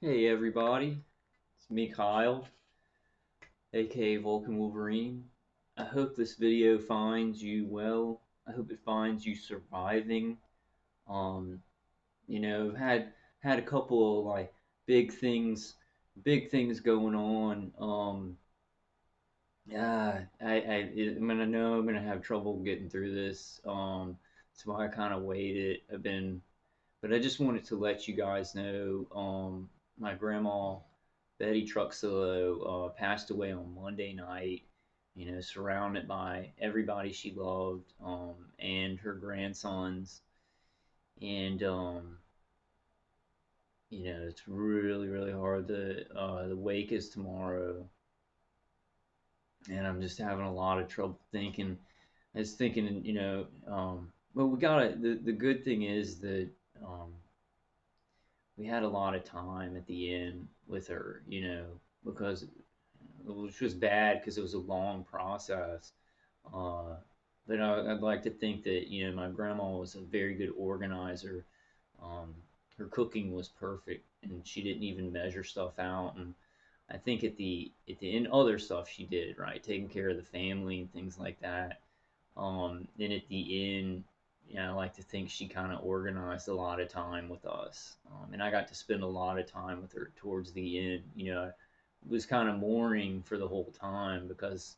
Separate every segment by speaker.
Speaker 1: Hey everybody, it's me Kyle, aka Vulcan Wolverine. I hope this video finds you well. I hope it finds you surviving. Um, I've had a couple of like big things, big things going on. I'm gonna know I'm gonna have trouble getting through this. That's why I kind of waited. But I just wanted to let you guys know. My grandma Betty Truxillo passed away on Monday night, surrounded by everybody she loved, and her grandsons. And, it's really, really hard. The wake is tomorrow, and I'm just having a lot of trouble thinking. I was thinking, well, the good thing is that, um, we had a lot of time at the end with her, because which was bad because it was a long process. Uh, but I'd like to think that my grandma was a very good organizer. Um, Her cooking was perfect, and she didn't even measure stuff out. And I think at the end, other stuff she did right, taking care of the family and things like that. Then at the end, I like to think she kind of organized a lot of time with us, and I got to spend a lot of time with her towards the end. Was kind of mourning for the whole time because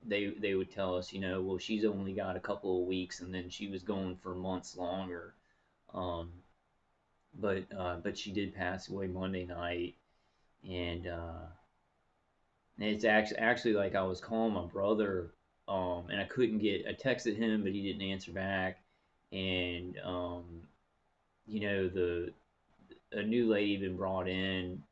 Speaker 1: they would tell us, well, she's only got a couple of weeks, and then she was going for months longer. Um, but she did pass away Monday night, and it's actually like I was calling my brother, and I texted him, but he didn't answer back, and the a new lady been brought in,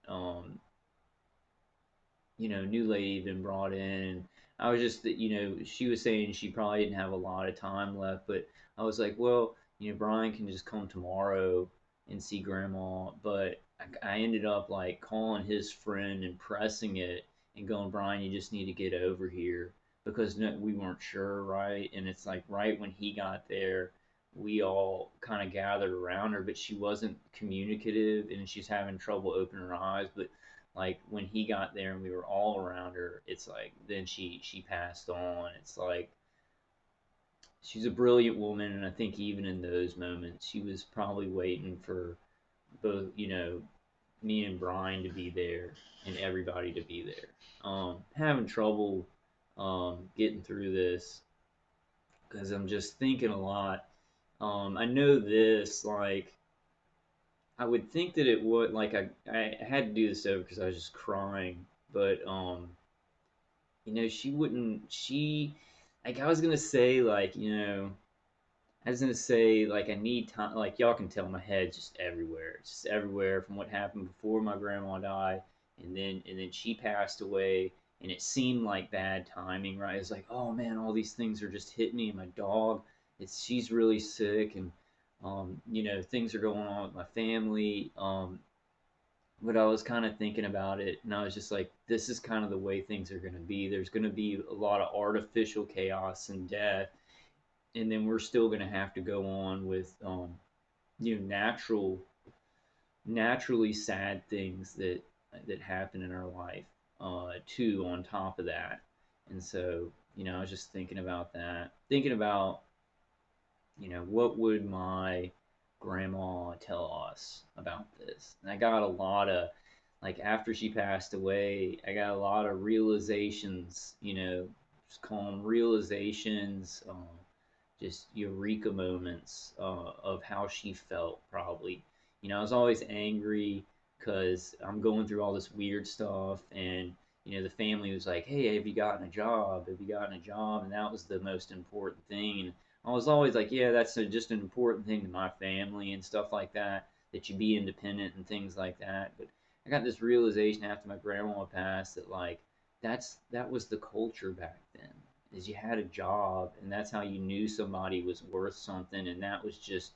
Speaker 1: new lady been brought in. I was just, she was saying she probably didn't have a lot of time left, but I was like, well, Brian can just come tomorrow and see grandma. But I ended up like calling his friend and pressing it and going, Brian, you just need to get over here because no, we weren't sure, right? And it's like right when he got there, we all kind of gathered around her, but she wasn't communicative and she's having trouble opening her eyes. But like when he got there and we were all around her, it's like then she passed on. It's like she's a brilliant woman, and I think even in those moments she was probably waiting for both, me and Brian to be there and everybody to be there. Having trouble getting through this because I'm just thinking a lot. I know this, like, I would think that it would, like, I had to do this over because I was just crying, but she wouldn't. Like, I was gonna say, like, I was gonna say, like, I need time. Like, y'all can tell my head's just everywhere. It's just everywhere from what happened before my grandma died, and then she passed away, and it seemed like bad timing, right? It's like, oh man, all these things are just hitting me. And my dog, she's really sick, and things are going on with my family. But I was kind of thinking about it, and I was just like, this is kind of the way things are going to be. There's going to be a lot of artificial chaos and death, and then we're still going to have to go on with, naturally sad things that happen in our life, too. On top of that, and so I was just thinking about that, thinking about what would my grandma tell us about this? And I got a lot of, like, after she passed away, I got a lot of realizations, just call them realizations, just eureka moments of how she felt, probably. I was always angry because I'm going through all this weird stuff, and the family was like, hey, have you gotten a job? Have you gotten a job? And that was the most important thing. And I was always like, yeah, that's just an important thing to my family and stuff like that, that you be independent and things like that. But I got this realization after my grandma passed that, like, that was the culture back then. Is you had a job, and that's how you knew somebody was worth something. And that was just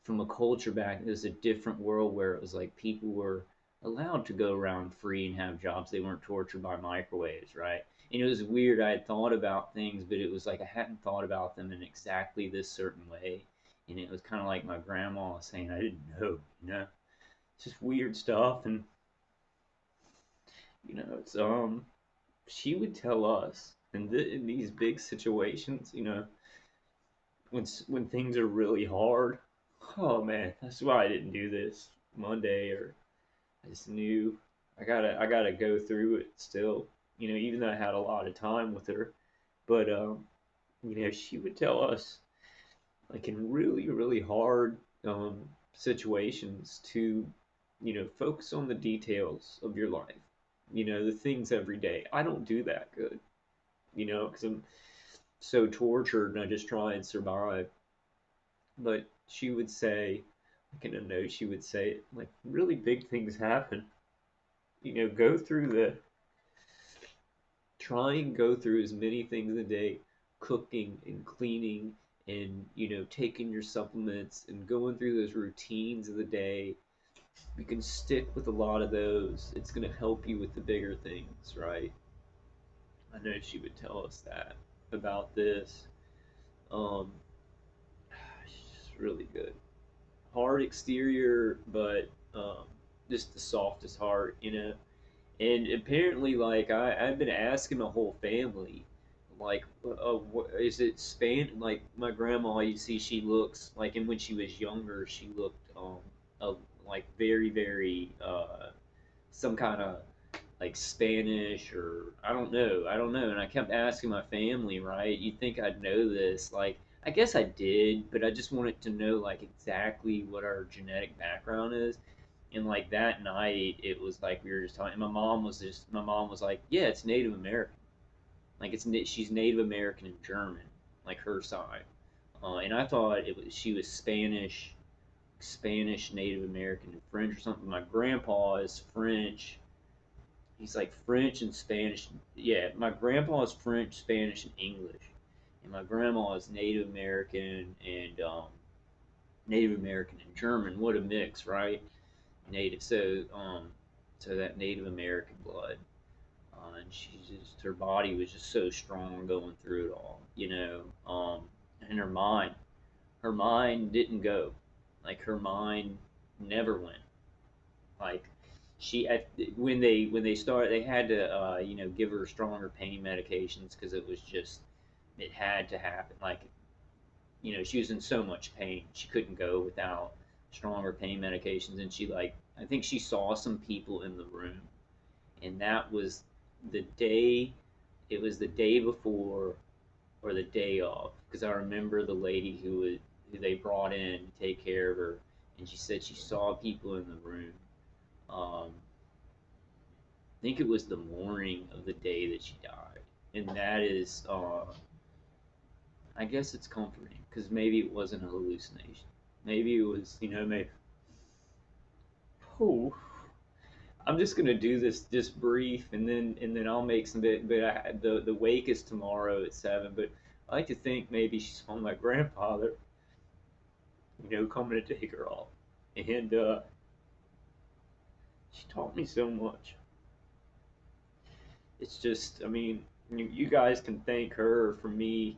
Speaker 1: from a culture back. It was a different world where it was like people were allowed to go around free and have jobs. They weren't tortured by microwaves, right? And it was weird. I had thought about things, but it was like I hadn't thought about them in exactly this certain way. And it was kind of like my grandma saying, I didn't know, It's just weird stuff. And It's she would tell us in these big situations, when things are really hard. Oh man, that's why I didn't do this Monday, or I just knew I gotta go through it still. Even though I had a lot of time with her, but she would tell us like in really really hard situations to focus on the details of your life. The things every day. I don't do that good. Because I'm so tortured and I just try and survive. But she would say, like in a note, she would say, like, really big things happen. Go through try and go through as many things a day, cooking and cleaning and, taking your supplements and going through those routines of the day. You can stick with a lot of those. It's going to help you with the bigger things, right? I know she would tell us that about this. Um, she's really good. Hard exterior, but just the softest heart. And apparently, like I've been asking the whole family, like, is it Like my grandma, you see, she looks like, and when she was younger, she looked like very very some kind of like Spanish, or I don't know. And I kept asking my family, right? You'd think I'd know this. Like, I guess I did, but I just wanted to know like exactly what our genetic background is. And like that night, it was like we were just talking. My mom was like, "Yeah, it's Native American. Like she's Native American and German, like her side." And I thought she was Spanish, Native American, and French or something. My grandpa is French. He's like French and Spanish. Yeah, my grandpa is French, Spanish, and English, and my grandma is Native American and German. What a mix, right? Native. So that Native American blood, and her body was just so strong going through it all, and her mind didn't go, like her mind never went. Like she at when they started, they had to give her stronger pain medications because it had to happen. Like she was in so much pain she couldn't go without stronger pain medications, and I think she saw some people in the room, and that was the day. It was the day before or the day of, because I remember the lady who they brought in to take care of her, and she said she saw people in the room. I think it was the morning of the day that she died, and that is, I guess it's comforting because maybe it wasn't a hallucination. Maybe it was, maybe. Oh, I'm just gonna do this just brief, and then I'll make some bit. But the wake is tomorrow at 7. But I like to think maybe she saw my grandfather, coming to take her off, and she taught me so much. It's just, I mean, you guys can thank her for me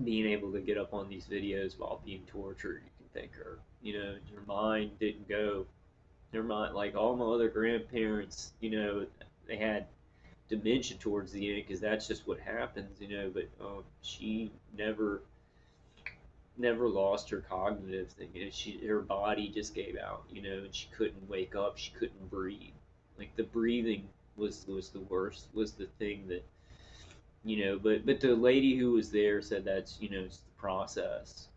Speaker 1: being able to get up on these videos while being tortured. You can thank her. Your mind didn't go. Your mind, like all my other grandparents, they had dementia towards the end because that's just what happens. But she never lost her cognitive thing. Her body just gave out, and she couldn't wake up. She couldn't breathe. Like the breathing was the worst. Was the thing that But the lady who was there said that's it's the process.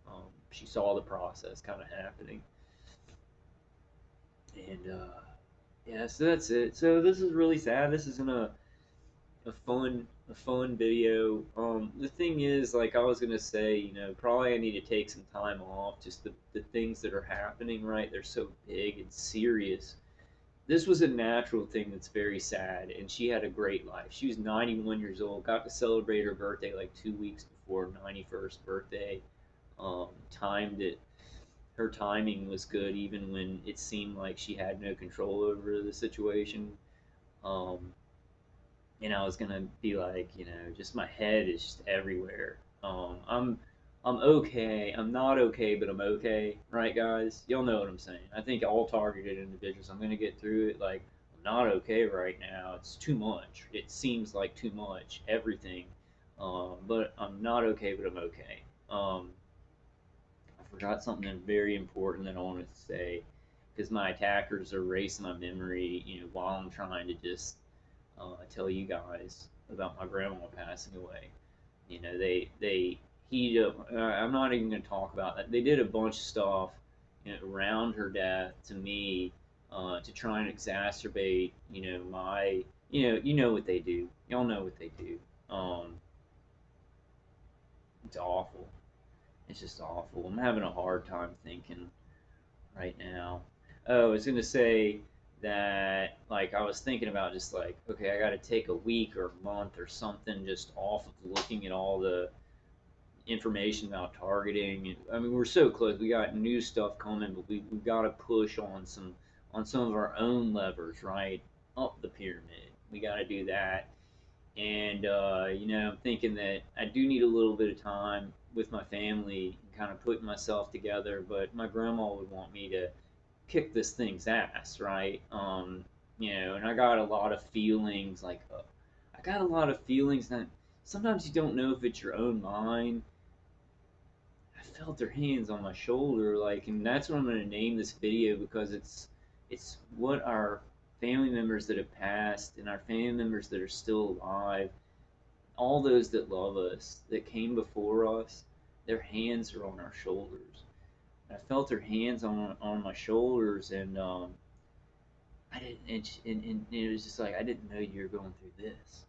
Speaker 1: She saw the process kind of happening, and yeah, so that's it. So this is really sad. This isn't a fun video. The thing is, like I was gonna say, probably I need to take some time off. Just the things that are happening, right? They're so big and serious. This was a natural thing that's very sad, and she had a great life. She was 91 years old. Got to celebrate her birthday like 2 weeks before her 91st birthday. Timed it. Her timing was good, even when it seemed like she had no control over the situation. Um, and I was gonna be like, just my head is just everywhere. I'm okay. I'm not okay, but I'm okay, right, guys? Y'all know what I'm saying. I think all targeted individuals. I'm gonna get through it. Like not okay right now. It's too much. It seems like too much, everything. But I'm not okay, but I'm okay. I forgot something very important that I wanted to say because my attackers are erasing my memory, while I'm trying to just tell you guys about my grandma passing away. They heat up. I'm not even going to talk about that. They did a bunch of stuff, around her death to me, to try and exacerbate, my, you know what they do. Y'all know what they do. Um, it's awful. It's just awful. I'm having a hard time thinking right now. Oh, I was gonna say that, like, I was thinking about just like, okay, I got to take a week or a month or something just off of looking at all the information about targeting. I mean, we're so close. We got new stuff coming, but we got to push on some of our own levers, right? Up the pyramid. We got to do that. And I'm thinking that I do need a little bit of time with my family and kind of putting myself together. But my grandma would want me to kick this thing's ass, right? And I got a lot of feelings like I got a lot of feelings that sometimes you don't know if it's your own mind. I felt her hands on my shoulder, like, and that's what I'm gonna name this video because it's what our family members that have passed and our family members that are still alive, all those that love us, that came before us, their hands are on our shoulders. I felt her hands on my shoulders, and I didn't, and it was just like I didn't know you were going through this.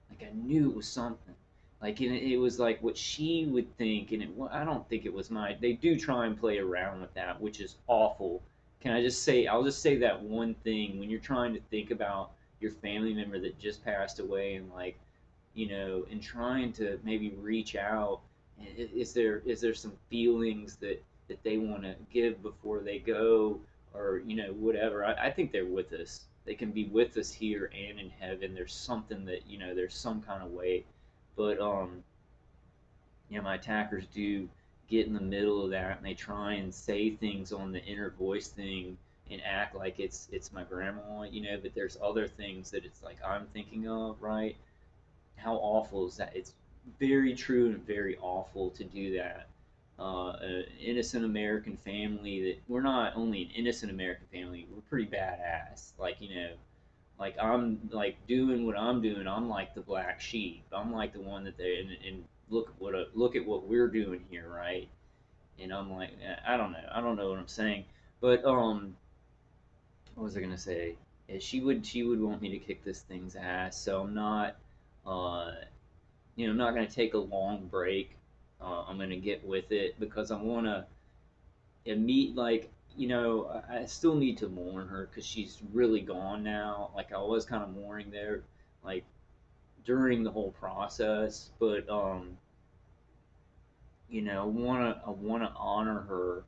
Speaker 1: Like I knew it was something. Like it was like what she would think, and I don't think it was mine. They do try and play around with that, which is awful. Can I just say? I'll just say that one thing when you're trying to think about your family member that just passed away, and like and trying to maybe reach out. Is there some feelings that they want to give before they go, or whatever? I think they're with us. They can be with us here and in heaven. There's something that there's some kind of way, but my attackers do get in the middle of that, and they try and say things on the inner voice thing and act like it's my grandma, but there's other things that it's like I'm thinking of, right? How awful is that? It's very true and very awful to do that. An innocent American family that we're not only an innocent American family, we're pretty badass. Like like I'm like doing what I'm doing. I'm like the black sheep. I'm like the one that they and look at what we're doing here, right? And I'm like, I don't know. I don't know what I'm saying, but what was I gonna say? Yeah, she would want me to kick this thing's ass, so I'm not. Uh, I'm not going to take a long break. I'm going to get with it because I want to meet, like, I still need to mourn her because she's really gone now. Like, I was kind of mourning there, like, during the whole process. But, I want to honor her,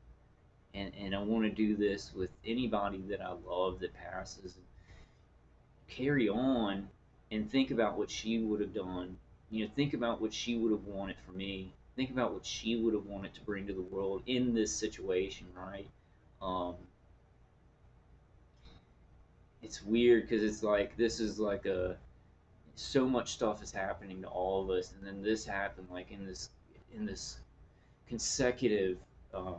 Speaker 1: and I want to do this with anybody that I love that passes. Carry on and think about what she would have done. Think about what she would have wanted for me. Think about what she would have wanted to bring to the world in this situation, right? Um, it's weird because it's like this is like so much stuff is happening to all of us, and then this happened like in this consecutive uh,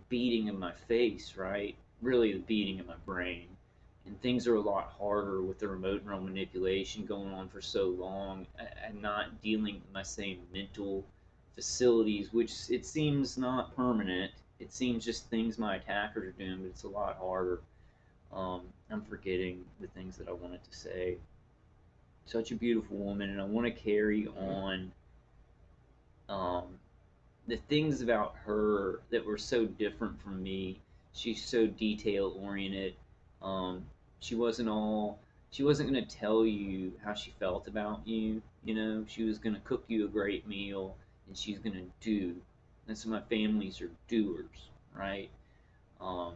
Speaker 1: beating in my face, right? Really, the beating in my brain. And things are a lot harder with the remote neural manipulation going on for so long and not dealing with my same mental facilities, which it seems not permanent. It seems just things my attackers are doing, but it's a lot harder. I'm forgetting the things that I wanted to say. Such a beautiful woman, and I want to carry on um, the things about her that were so different from me. She's so detail oriented. Um, she wasn't all. She wasn't gonna tell you how she felt about you. She was gonna cook you a great meal, and she's gonna do. And so my families are doers, right? Um,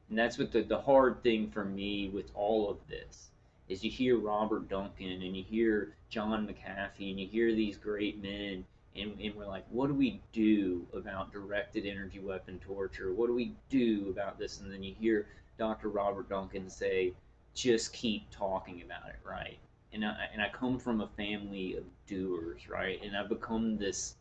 Speaker 1: and that's what the hard thing for me with all of this is you hear Robert Duncan and you hear John McAfee and you hear these great men, and we're like, what do we do about directed energy weapon torture? What do we do about this? And then you hear Dr. Robert Duncan say, just keep talking about it, right? And I come from a family of doers, right? And I've become this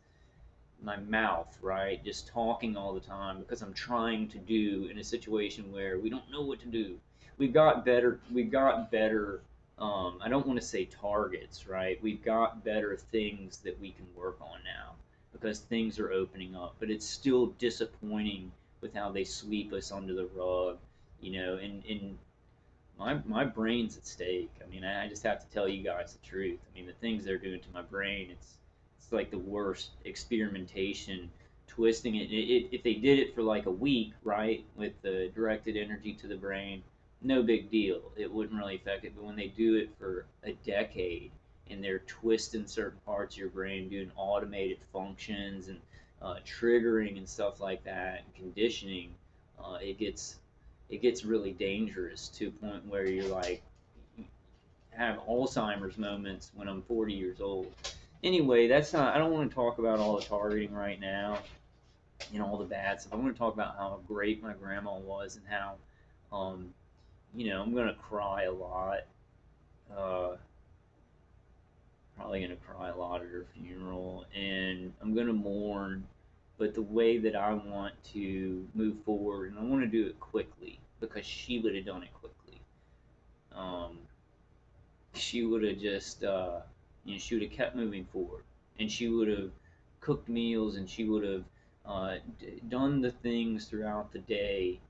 Speaker 1: my mouth, right? Just talking all the time because I'm trying to do in a situation where we don't know what to do. We've got better. We've got better. I don't want to say targets, right? We've got better things that we can work on now because things are opening up. But it's still disappointing with how they sweep us under the rug, and my brain's at stake. I mean, I just have to tell you guys the truth. I mean, the things they're doing to my brain, it's like the worst experimentation, twisting it. If they did it for like a week, right, with the directed energy to the brain, no big deal. It wouldn't really affect it. But when they do it for a decade and they're twisting certain parts of your brain, doing automated functions and triggering and stuff like that, and conditioning, it gets really dangerous to a point where you're like have Alzheimer's moments when I'm 40 years old. Anyway, that's not. I don't want to talk about all the targeting right now and all the bad stuff. I want to talk about how great my grandma was and how, um, I'm gonna cry a lot. Uh, Probably gonna cry a lot at her funeral, and I'm gonna mourn. But the way that I want to move forward, and I want to do it quickly because she would have done it quickly. Um, she would have just she would have kept moving forward, and she would have cooked meals, and she would have done the things throughout the day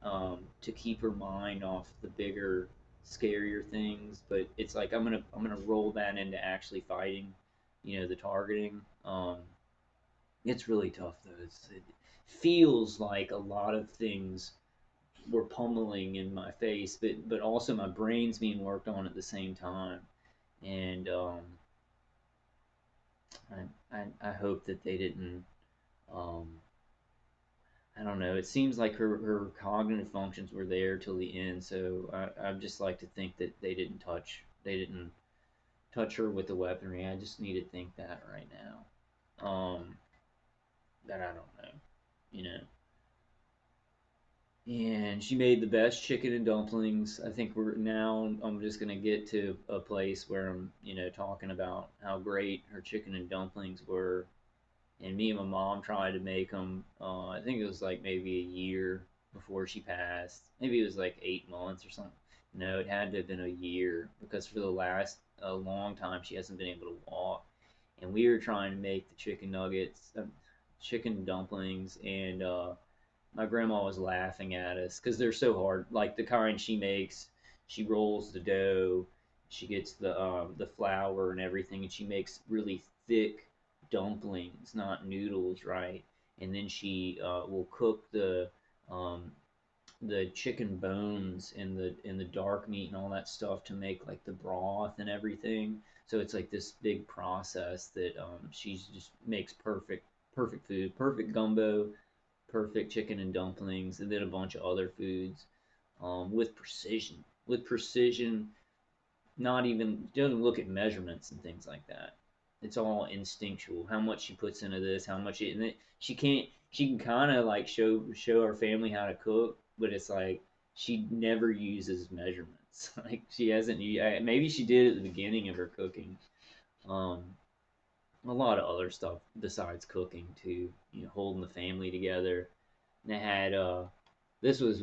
Speaker 1: to keep her mind off the bigger, scarier things. But it's like I'm gonna roll that into actually fighting, the targeting. It's really tough though. It feels like a lot of things were pummeling in my face, but also my brain's being worked on at the same time. And I hope that they didn't. Um, I don't know. It seems like her cognitive functions were there till the end. So I just like to think that they didn't touch her with the weaponry. I just need to think that right now. That I don't know. You know. And she made the best chicken and dumplings. I think we're now. I'm just gonna get to a place where I'm, talking about how great her chicken and dumplings were. And me and my mom tried to make them. I think it was like maybe a year before she passed. Maybe it was like 8 months or something. No, it had to have been a year because for the last a long time she hasn't been able to walk. And we were trying to make the chicken nuggets, chicken dumplings, and my grandma was laughing at us because they're so hard. Like the kind she makes, she rolls the dough, she gets the flour and everything, and she makes really thick dumplings, not noodles, right? And then she will cook um, the chicken bones and the dark meat and all that stuff to make like the broth and everything. So it's like this big process that she just makes perfect food, perfect gumbo, perfect chicken and dumplings, and then a bunch of other foods with precision. With precision, not even she doesn't look at measurements and things like that. It's all instinctual. How much she puts into this, how much and she can't. She can kind of like show our family how to cook, but it's like she never uses measurements. Like she hasn't. Maybe she did at the beginning of her cooking. Um, a lot of other stuff besides cooking too. Holding the family together. And they had this was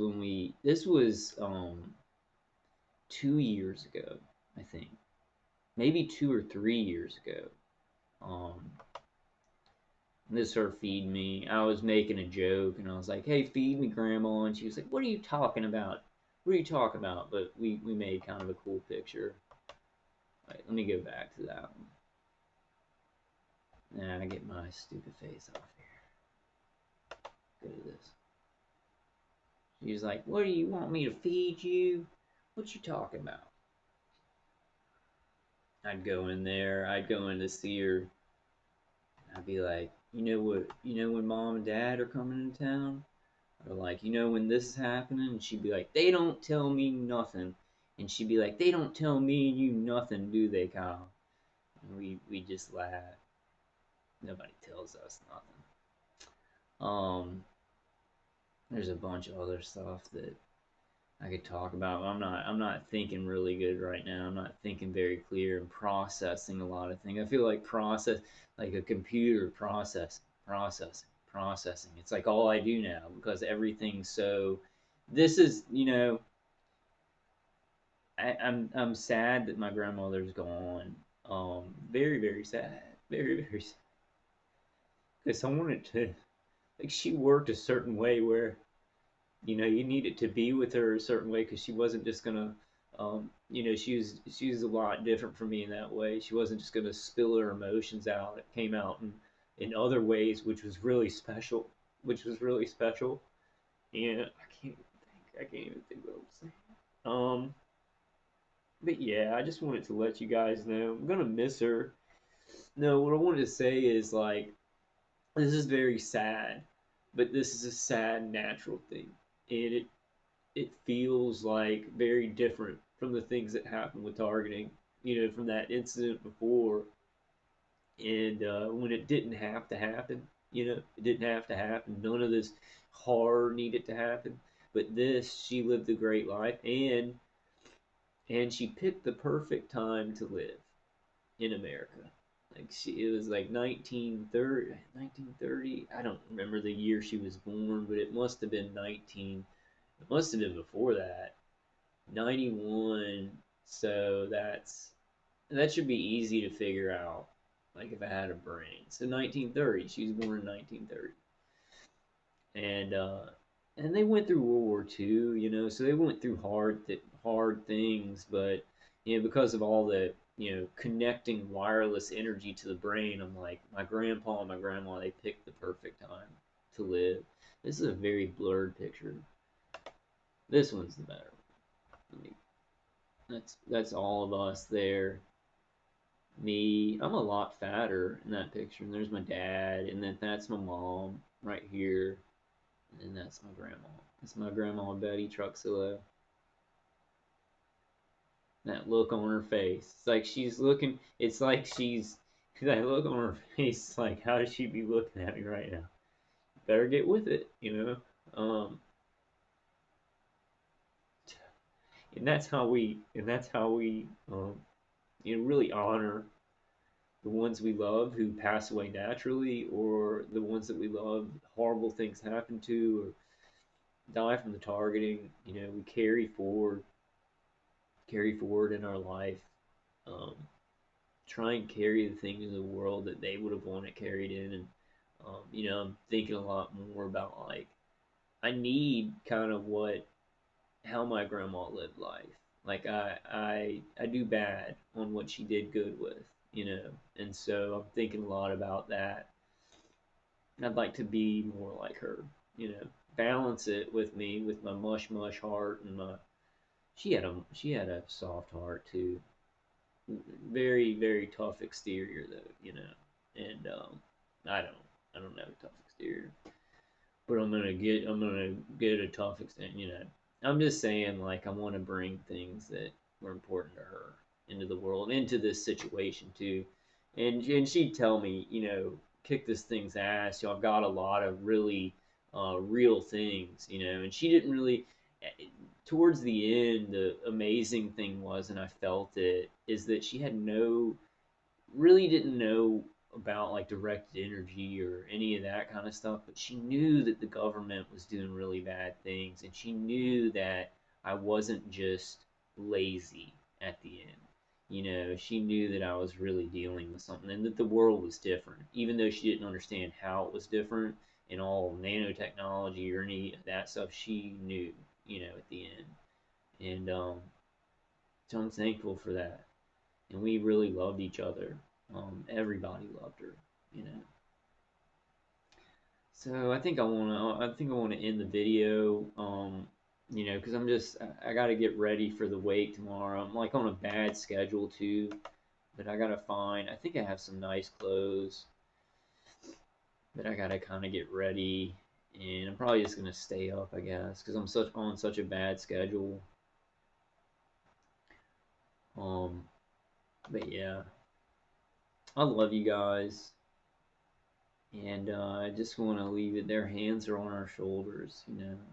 Speaker 1: 2 years ago, I think. Maybe 2 or 3 years ago. Um, this is her feeding me. I was making a joke and I was like, "Hey, feed me, Grandma," and she was like, "What are you talking about? What are you talking about?" But we made kind of a cool picture. All right, let me go back to that one. Nah, I get my stupid face off here. Go to this. She was like, "What do you want me to feed you? What you talking about?" I'd go in there. I'd go in to see her. I'd be like, "You know what? You know when Mom and Dad are coming into town?" Or like, when this is happening? And she'd be like, "They don't tell me nothing." And she'd be like, "They don't tell me and you nothing, do they, Kyle?" And we just laugh. Nobody tells us nothing. Um, there's a bunch of other stuff that I could talk about. I'm not thinking really good right now. I'm not thinking very clear and processing a lot of things. I feel like process like a computer processing. It's like all I do now because everything's so. This is I'm sad that my grandmother's gone. Very very sad. Very sad. Because I wanted to like she worked a certain way where you needed to be with her a certain way because she wasn't just gonna she was a lot different from me in that way. She wasn't just gonna spill her emotions out. It came out in other ways, which was really special. And I can't even think what I'm saying. But yeah, I just wanted to let you guys know I'm gonna miss her. No, what I wanted to say is like this is very sad, but this is a sad natural thing, and it feels like very different from the things that happened with targeting. From that incident before, and when it didn't have to happen. It didn't have to happen. None of this horror needed to happen. But this, she lived a great life, and she picked the perfect time to live in America. It was like 1930, 1930. I don't remember the year she was born, but it must have been 19. It must have been before that, 91. So that should be easy to figure out. Like if I had a brain. So 1930. She was born in 1930, and they went through World War II. So they went through hard things, but because of all the connecting wireless energy to the brain, I'm like my grandpa and my grandma. They picked the perfect time to live. This is a very blurred picture. This one's the better one. That's all of us there. Me, I'm a lot fatter in that picture. And there's my dad, and then that's my mom right here, and then that's my grandma. That's my grandma Betty Truxillo. That look on her face. It's like she's looking. It's like she's that look on her face. Like how does she be looking at me right now? Better get with it. And that's how we really honor the ones we love who pass away naturally, or the ones that we love horrible things happen to, or die from the targeting. We carry forward in our life. um, Try and carry the things in the world that they would have wanted carried in. And I'm thinking a lot more about like I need kind of what how my grandma lived life. Like I do bad on what she did good with. And so I'm thinking a lot about that. I'd like to be more like her, you know, balance it with me, with my mush mush heart and my. She had a soft heart too. Very very tough exterior though. And I don't I don't have a tough exterior, but I'm gonna get a tough extent. I'm just saying like I want to bring things that were important to her into the world, into this situation too. And she'd tell me, kick this thing's ass. I've got a lot of really real things. And she didn't really. Towards the end, the amazing thing was, and I felt it, is that she had no really didn't know about like directed energy or any of that kind of stuff, but she knew that the government was doing really bad things, and she knew that I wasn't just lazy at the end. She knew that I was really dealing with something and that the world was different, even though she didn't understand how it was different in all nanotechnology or any of that stuff. She knew, at the end. And so I'm thankful for that. And we really loved each other. Everybody loved her, you know. So I think I wanna end the video, because I gotta get ready for the wake tomorrow. I'm like on a bad schedule too, but I gotta find. I think I have some nice clothes, but I gotta kind of get ready, and I'm probably just gonna stay up, I guess, because I'm such a bad schedule. Um, but yeah, I love you guys. And I just want to leave it. Their hands are on our shoulders.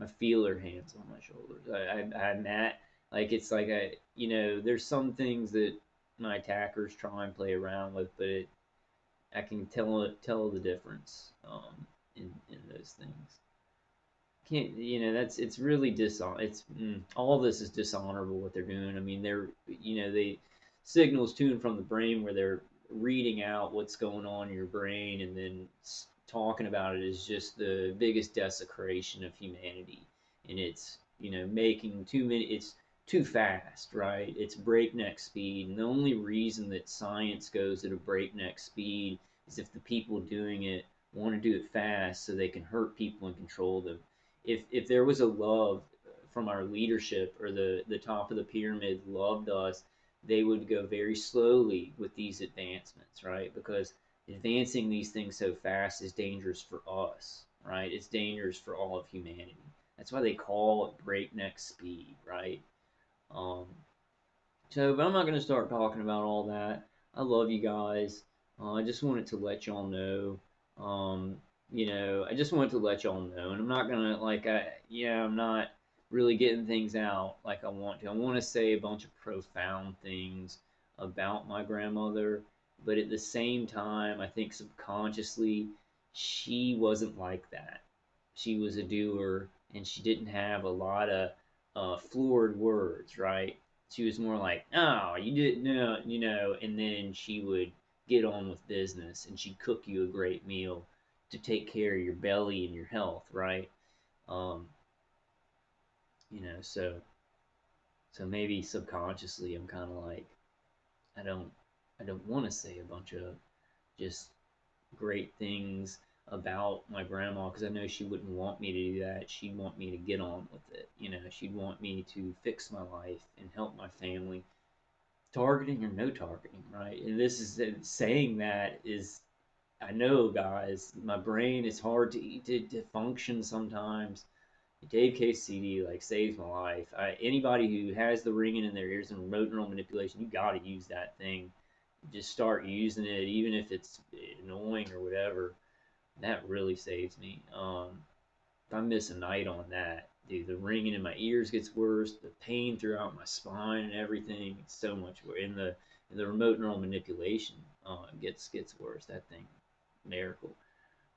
Speaker 1: I feel their hands on my shoulders. I'm at like it's like there's some things that my attackers try and play around with, but I can tell the difference in those things. Can't that's it's really it's all this is dishonorable what they're doing. I mean, they signals tuned from the brain where they're reading out what's going on in your brain, and then talking about it is just the biggest desecration of humanity. And it's making too many, it's too fast, right? It's breakneck speed, and the only reason that science goes at a breakneck speed is if the people doing it want to do it fast so they can hurt people and control them. If there was a love from our leadership, or the top of the pyramid loved us, they would go very slowly with these advancements, right? Because advancing these things so fast is dangerous for us, right? It's dangerous for all of humanity. That's why they call it breakneck speed, right? Um, but I'm not going to start talking about all that. I love you guys. I just wanted to let y'all know. Um, I just wanted to let y'all know, and I'm not gonna I'm not really getting things out like I want to. I want to say a bunch of profound things about my grandmother, but at the same time, I think subconsciously she wasn't like that. She was a doer, and she didn't have a lot of floored words, right? She was more like, "Oh, you didn't know," and then she would get on with business, and she'd cook you a great meal to take care of your belly and your health, right? Um, so maybe subconsciously I'm kind of like, I don't I don't want to say a bunch of just great things about my grandma, because I know she wouldn't want me to do that. She'd want me to get on with it. She'd want me to fix my life and help my family, targeting or no targeting, right? And this is saying that is, I know, guys, my brain is hard to function sometimes. Dave KCD like saves my life. Anybody who has the ringing in their ears and remote neural manipulation, you got to use that thing. Just start using it, even if it's annoying or whatever. That really saves me. If I miss a night on that, dude, the ringing in my ears gets worse. The pain throughout my spine and everything, it's so much worse. In the remote neural manipulation, gets worse. That thing, miracle.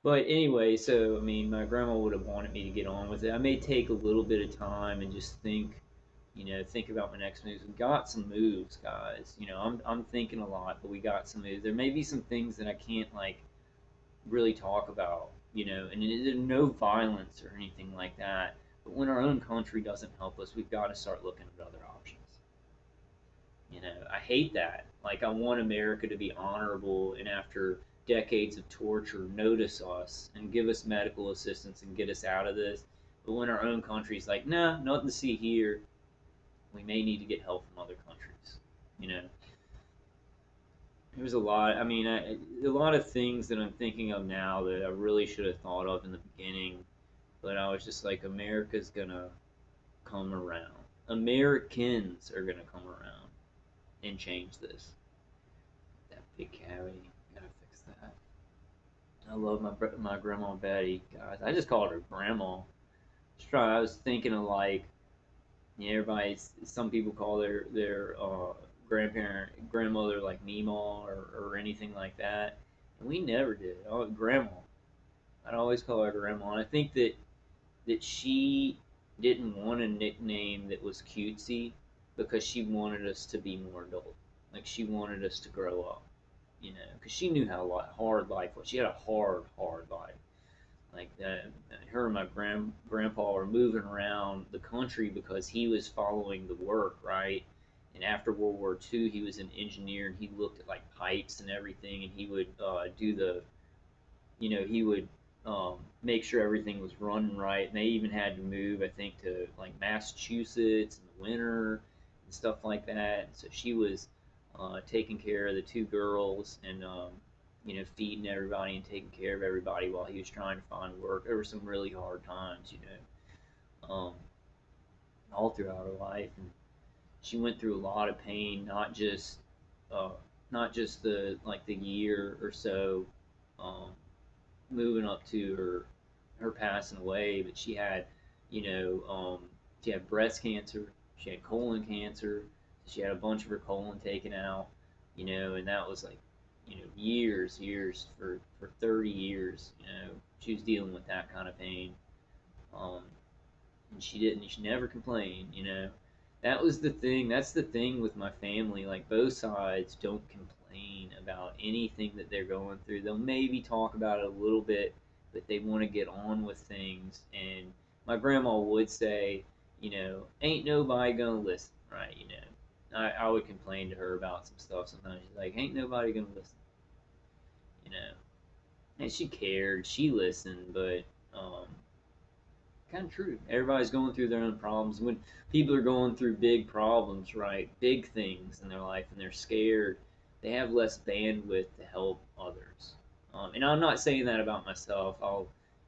Speaker 1: But anyway, so I mean, my grandma would have wanted me to get on with it. I may take a little bit of time and just think about my next moves. We got some moves, guys. I'm thinking a lot, but we got some moves. There may be some things that I can't really talk about, and there's no violence or anything like that. But when our own country doesn't help us, we've got to start looking at other options. I hate that. Like, I want America to be honorable, and after decades of torture, notice us and give us medical assistance and get us out of this. But when our own country's like, nah, nothing to see here, we may need to get help from other countries. You know, there's a lot. I mean, a lot of things that I'm thinking of now that I really should have thought of in the beginning, but I was just like, America's gonna come around. Americans are gonna come around and change this. That big cavity, gotta fix that. I love my grandma Betty, guys. I just called her grandma. I was thinking of like, everybody. Some people call their grandmother like Meemaw or anything like that, and we never did. Oh, grandma. I'd always call her grandma, and I think that she didn't want a nickname that was cutesy, because she wanted us to be more adult. Like, she wanted us to grow up, because she knew how hard life was. She had a hard, hard life. Like that, her and my grandpa were moving around the country because he was following the work, right? And after World War II, he was an engineer, and he looked at like pipes and everything, and he would do he would make sure everything was running right. And they even had to move, I think, to like Massachusetts in the winter and stuff like that. So she was taking care of the two girls, and feeding everybody and taking care of everybody while he was trying to find work. There were some really hard times, all throughout her life, and she went through a lot of pain, uh, not just the year or so. Um, moving up to her passing away, but she had, you know, she had breast cancer, she had colon cancer, she had a bunch of her colon taken out, you know, and that was like, you know, years for 30 years, you know, she was dealing with that kind of pain. Um, and she never complained, you know. That was the thing. That's the thing with my family. Like, both sides don't complain about anything that they're going through. They'll maybe talk about it a little bit, but they want to get on with things. And my grandma would say, you know, ain't nobody gonna listen, right? You know, I would complain to her about some stuff sometimes. She's like, ain't nobody gonna listen, you know. And she cared, she listened, but um, kind of true. Everybody's going through their own problems. When people are going through big problems, right, big things in their life, and they're scared, they have less bandwidth to help others. And I'm not saying that about myself.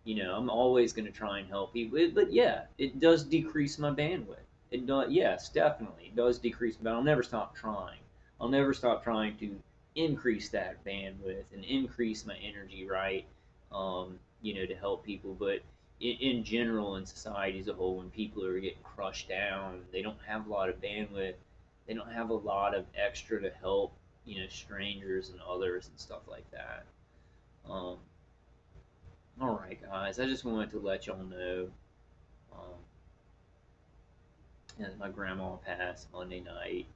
Speaker 1: You know, I'm always going to try and help people. But yeah, it does decrease my bandwidth. It does, yes, definitely, it does decrease. But I'll never stop trying. I'll never stop trying to increase that bandwidth and increase my energy, right? You know, to help people. But in general, in society as a whole, when people are getting crushed down, they don't have a lot of bandwidth, they don't have a lot of extra to help, you know, strangers and others and stuff like that. um, all right, guys, I just wanted to let y'all know, um, and my grandma passed Monday night.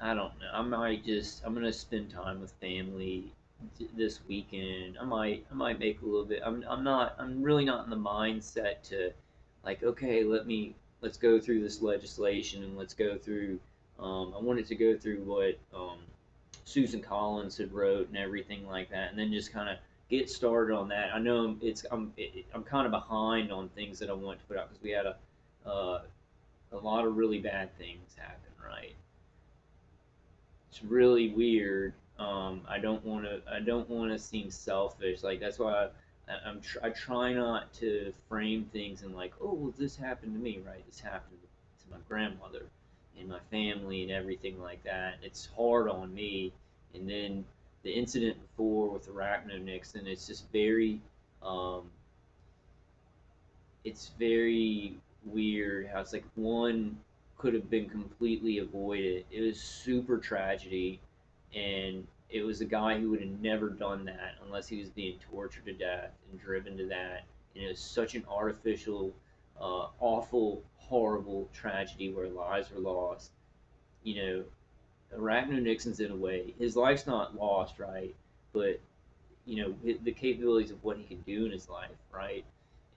Speaker 1: I don't know. I'm gonna spend time with family this weekend. I might make a little bit. I'm really not in the mindset to, like, okay, let's go through this legislation and let's go through. I wanted to go through what Susan Collins had wrote and everything like that, and then just kind of get started on that. I know I'm kind of behind on things that I want to put out because we had uh, a lot of really bad things happen, right? It's really weird. I don't want to. I don't want to seem selfish. Like, that's why I try not to frame things in like, oh, well, this happened to me, right? This happened to my grandmother and my family and everything like that. It's hard on me. And then the incident before with Arachno Nixon, it's just um, it's very weird how it's like one could have been completely avoided. It was super tragedy, and it was a guy who would have never done that unless he was being tortured to death and driven to that. And it was such an artificial, awful, horrible tragedy where lives were lost. You know, Arachno Nixon's in a way, his life's not lost, right? But you know, the capabilities of what he can do in his life, right?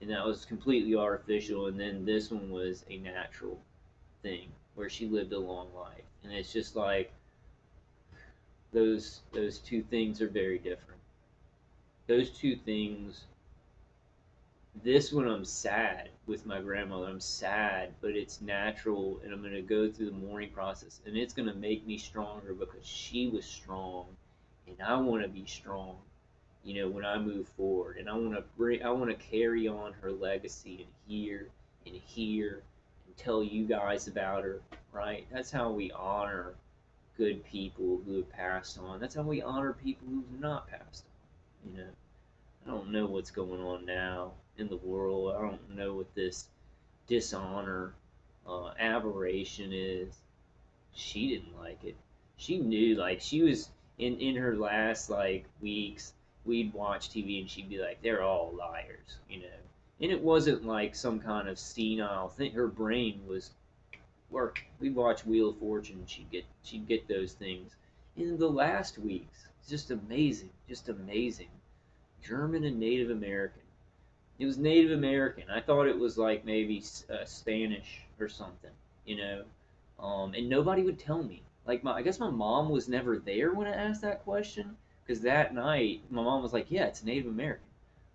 Speaker 1: And that was completely artificial. And then this one was a natural thing where she lived a long life, and it's just like those two things are very different. Those two things. This one, I'm sad with my grandmother. I'm sad, but it's natural, and I'm gonna go through the mourning process, and it's gonna make me stronger because she was strong, and I want to be strong, you know, when I move forward. And I want to carry on her legacy and here and tell you guys about her, right? That's how we honor good people who have passed on. That's how we honor people who've not passed on, you know. I don't know what's going on now in the world. I don't know what this dishonor, aberration is. She didn't like it. She knew, like, she was in her last, like, weeks. We'd watch TV and she'd be like, "They're all liars," you know. And it wasn't like some kind of senile thing. Her brain was working. We'd watch Wheel of Fortune. She'd get those things. In the last weeks, it's just amazing, just amazing. German and Native American. It was Native American. I thought it was like maybe Spanish or something, you know. And nobody would tell me. Like, I guess my mom was never there when I asked that question, because that night my mom was like, "Yeah, it's Native American."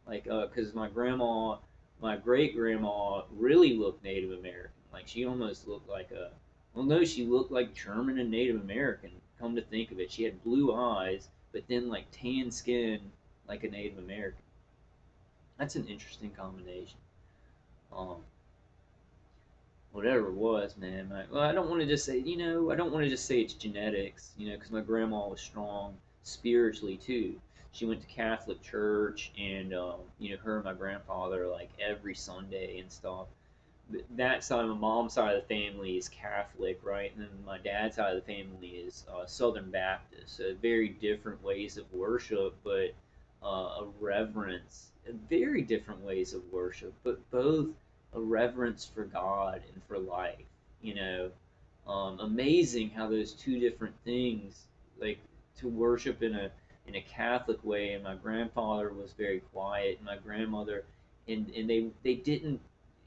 Speaker 1: Like, because my great grandma really looked Native American. Like, she almost looked like a, well, no, she looked like German and Native American. Come to think of it, she had blue eyes, but then like tan skin, like a Native American. That's an interesting combination. Um, Whatever it was, man. Well, I don't want to just say, you know, I don't want to just say it's genetics, you know, because my grandma was strong spiritually too. she went to Catholic church, and her and my grandfather like every Sunday and stuff. That side, my mom's side of the family is Catholic, right? And then my dad's side of the family is Southern Baptist. So very different ways of worship, but a reverence, very different ways of worship, but both a reverence for God and for life. You know, amazing how those two different things, like to worship in a Catholic way, and my grandfather was very quiet, and my grandmother, and they didn't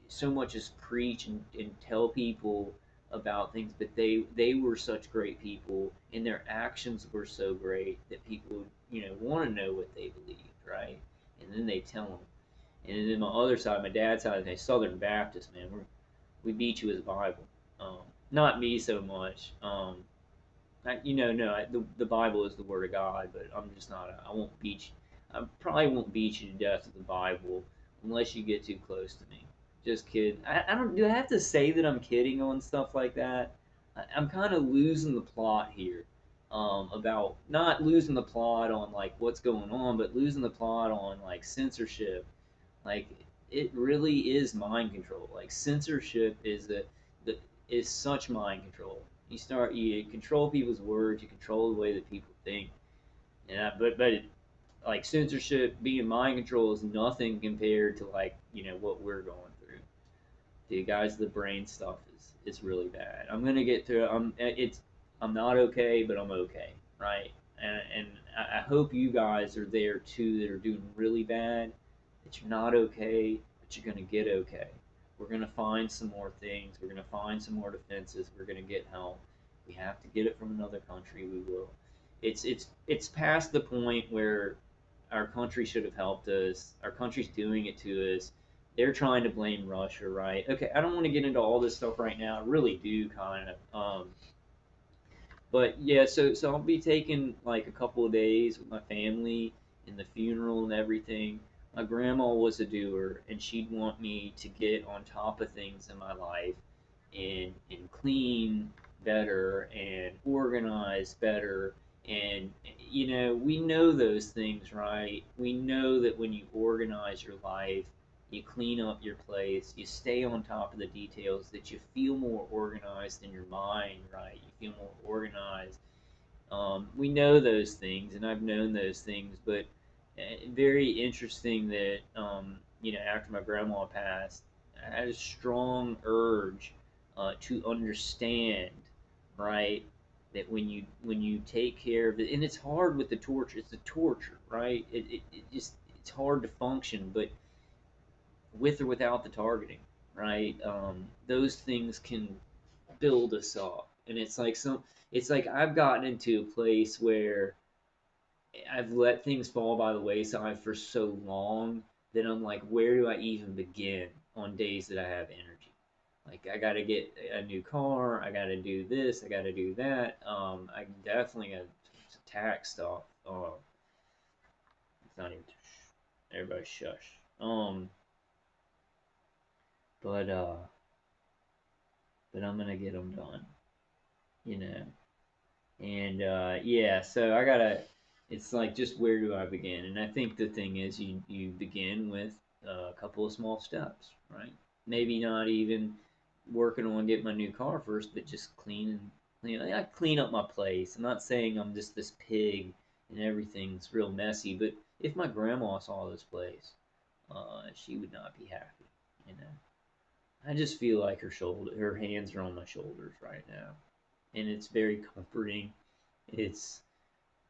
Speaker 1: so much as preach and tell people about things, but they were such great people, and their actions were so great that people want to know what they believed, right? And then they tell them. And then my other side, my dad's side, they Southern Baptist, man. We beat you with the Bible. Um, Not me so much. No, the Bible is the Word of God, but I'm just not. I won't beat you. I probably won't beat you to death with the Bible unless you get too close to me. Just kidding. I don't. Do I have to say that I'm kidding on stuff like that? I'm kind of losing the plot here. About not losing the plot on like what's going on, but losing the plot on like censorship. Like it really is mind control. Like censorship the is such mind control. You control people's words, you control the way that people think. But like censorship, being mind control is nothing compared to like what we're going through. The guys, the brain stuff is really bad. I'm gonna get through it. I'm not okay, but I'm okay, right? And I hope you guys are there too that are doing really bad. That you're not okay, but you're gonna get okay. We're gonna find some more things. We're gonna find some more defenses. We're gonna get help. We have to get it from another country. We will. It's past the point where our country should have helped us. Our country's doing it to us. They're trying to blame Russia, right? Okay, I don't want to get into all this stuff right now. I really do kind of. But yeah, so I'll be taking like a couple of days with my family and the funeral and everything. My grandma was a doer, and she'd want me to get on top of things in my life and clean better and organize better. And we know those things, right? We know that when you organize your life, you clean up your place, you stay on top of the details, that you feel more organized in your mind, right? You feel more organized. We know those things, and I've known those things, but very interesting that after my grandma passed, I had a strong urge to understand, right? That when you take care of it, and it's hard with the torture. It's the torture, right? It just it's hard to function, but with or without the targeting, right? Those things can build us up, and it's like I've gotten into a place where I've let things fall by the wayside for so long that I'm like, where do I even begin on days that I have energy? Like I got to get a new car, I got to do this, I got to do that. I definitely got tax stuff. It's not even. Everybody shush. But but I'm gonna get them done, you know. And yeah, so I gotta. It's like just where do I begin? And I think the thing is, you begin with a couple of small steps, right? Maybe not even working on getting my new car first, but just clean. I clean up my place. I'm not saying I'm just this pig and everything's real messy, but if my grandma saw this place, she would not be happy, you know. I just feel like her hands are on my shoulders right now, and it's very comforting. It's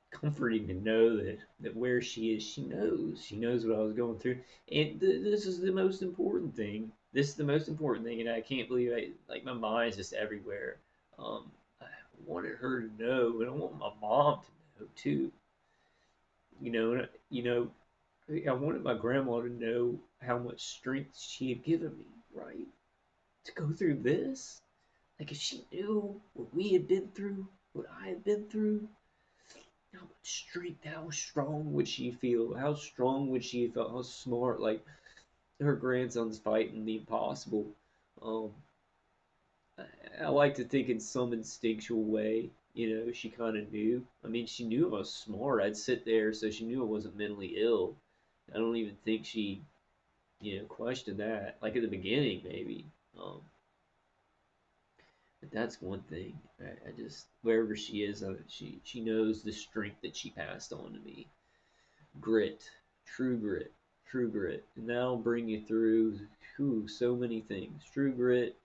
Speaker 1: comforting to know that where she is, she knows what I was going through, and this is the most important thing. This is the most important thing, and I can't believe like my mind's just everywhere. I wanted her to know, and I want my mom to know too. I wanted my grandma to know how much strength she had given me, right, to go through this. Like if she knew what we had been through, what I had been through, how much strength, how strong would she feel? How strong would she feel? How smart? Like her grandson's fighting the impossible. Um, I like to think in some instinctual way, she kind of knew. I mean, she knew I was smart. I'd sit there, so she knew I wasn't mentally ill. I don't even think she, questioned that. Like at the beginning, maybe. Um, but that's one thing. I just wherever she is, she knows the strength that she passed on to me. Grit, true grit, true grit, and that'll bring you through so many things. True grit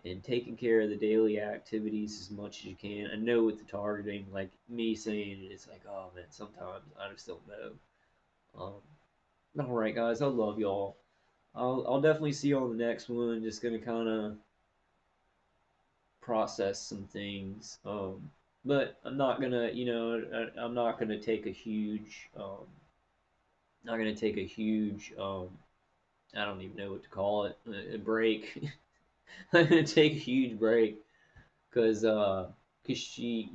Speaker 1: and taking care of the daily activities as much as you can. I know with the targeting, like me saying it, it's like, oh man, sometimes I just don't know. All right, guys, I love y'all. I'll definitely see you on the next one. Just gonna kind of process some things. But I'm not gonna, I'm not gonna take a huge, not gonna take a huge, I don't even know what to call it, a break. I'm gonna take a huge break because she,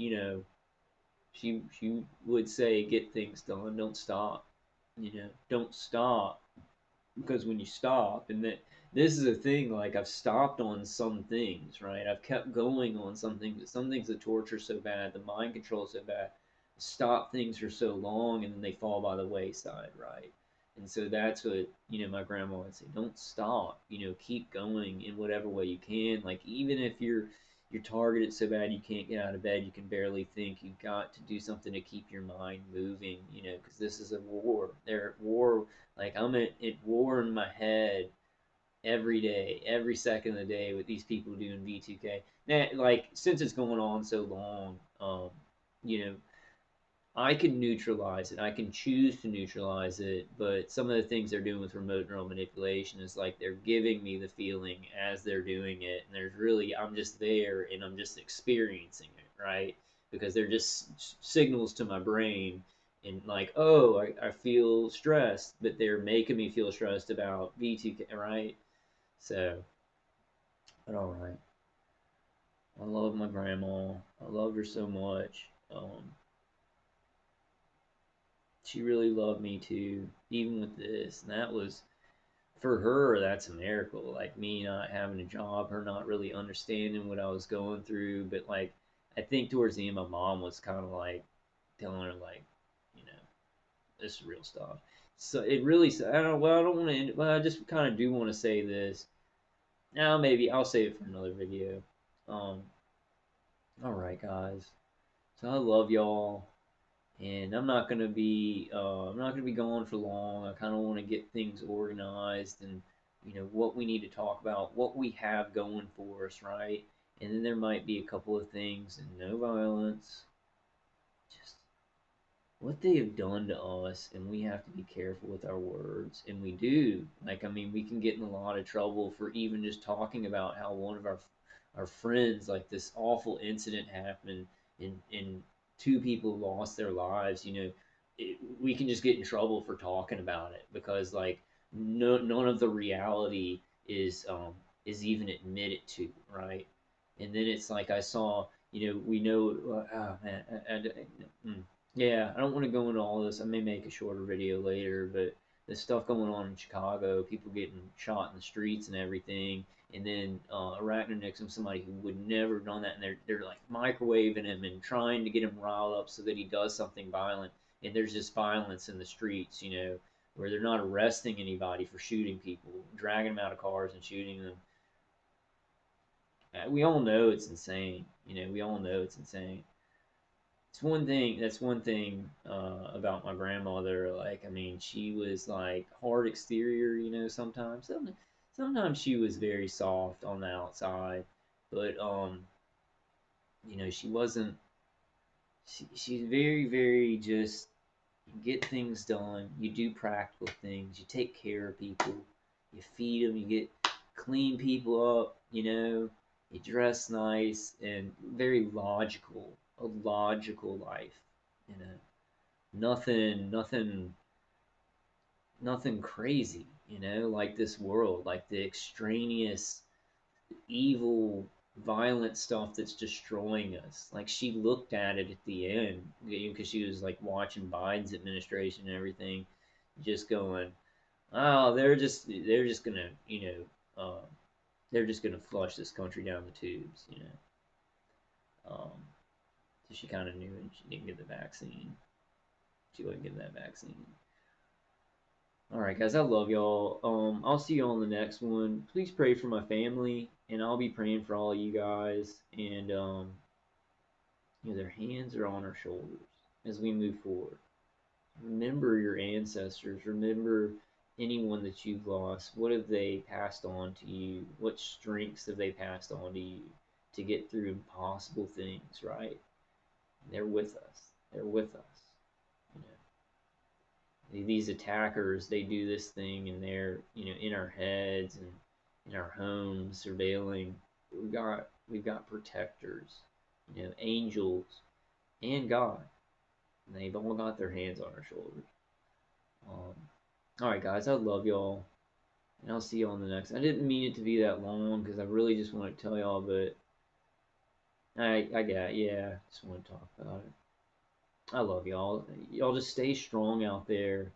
Speaker 1: she would say, get things done, don't stop, don't stop because when you stop and that this is a thing like I've stopped on some things, right? I've kept going on some things, but some things the torture so bad, the mind control so bad, stop things for so long and then they fall by the wayside, right? And so that's what my grandma would say, don't stop, keep going in whatever way you can. Like even if you're targeted so bad you can't get out of bed, you can barely think, you've got to do something to keep your mind moving, because this is a war. They're at war. Like I'm at war in my head every day, every second of the day with these people doing V2K. Now, like since it's going on so long, you know, I can neutralize it. I can choose to neutralize it, but some of the things they're doing with remote neural manipulation is like they're giving me the feeling as they're doing it, and there's really I'm just there and I'm just experiencing it, right? Because they're just signals to my brain, and like, oh, I feel stressed, but they're making me feel stressed about V2K, right? So, but all right. I love my grandma. I loved her so much. She really loved me too, even with this. And that was, for her, that's a miracle. Like me not having a job, her not really understanding what I was going through. But like, I think towards the end, my mom was kind of like telling her, like, you know, this is real stuff. So it really, I don't know, well, I don't want to end, well, I just kind of do want to say this. Now, maybe I'll save it for another video. Um, all right, guys. So I love y'all. And I'm not gonna be gone for long. I kind of want to get things organized and what we need to talk about, what we have going for us, right? And then there might be a couple of things, and no violence, just what they have done to us, and we have to be careful with our words, and we do. Like, I mean, we can get in a lot of trouble for even just talking about how one of our friends, like this awful incident happened, and two people lost their lives. We can just get in trouble for talking about it because like none of the reality is even admitted to, right? And then it's like I saw, we know, oh man, yeah, I don't want to go into all this. I may make a shorter video later, but the stuff going on in Chicago, people getting shot in the streets and everything, and then Arachno Nixon, somebody who would never have done that, and they're like microwaving him and trying to get him riled up so that he does something violent, and there's just violence in the streets, where they're not arresting anybody for shooting people, dragging them out of cars and shooting them. We all know it's insane. We all know it's insane. It's one thing. That's one thing about my grandmother. Like, I mean, she was like hard exterior. Sometimes, sometimes she was very soft on the outside, but she wasn't. She's very, very just get things done. You do practical things. You take care of people. You feed them. You get clean people up. You dress nice and very logical. A logical life. You know, nothing, nothing crazy. Like this world, like the extraneous, evil, violent stuff that's destroying us. Like she looked at it at the end because she was like watching Biden's administration and everything, just going, "Oh, they're just gonna, they're just gonna flush this country down the tubes." So she kind of knew, and she didn't get the vaccine. She wouldn't get that vaccine. All right, guys, I love y'all. I'll see y'all on the next one. Please pray for my family, and I'll be praying for all you guys. And their hands are on our shoulders as we move forward. Remember your ancestors. Remember anyone that you've lost. What have they passed on to you? What strengths have they passed on to you to get through impossible things? Right? They're with us. They're with us. You know, these attackers, they do this thing, and they're in our heads and in our homes, surveilling. We've got protectors, angels, and God. And they've all got their hands on our shoulders. Um, all right, guys, I love y'all, and I'll see you on the next. I didn't mean it to be that long because I really just want to tell y'all, but just want to talk about it. I love y'all. Y'all just stay strong out there.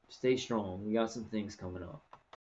Speaker 1: Stay strong. We got some things coming up.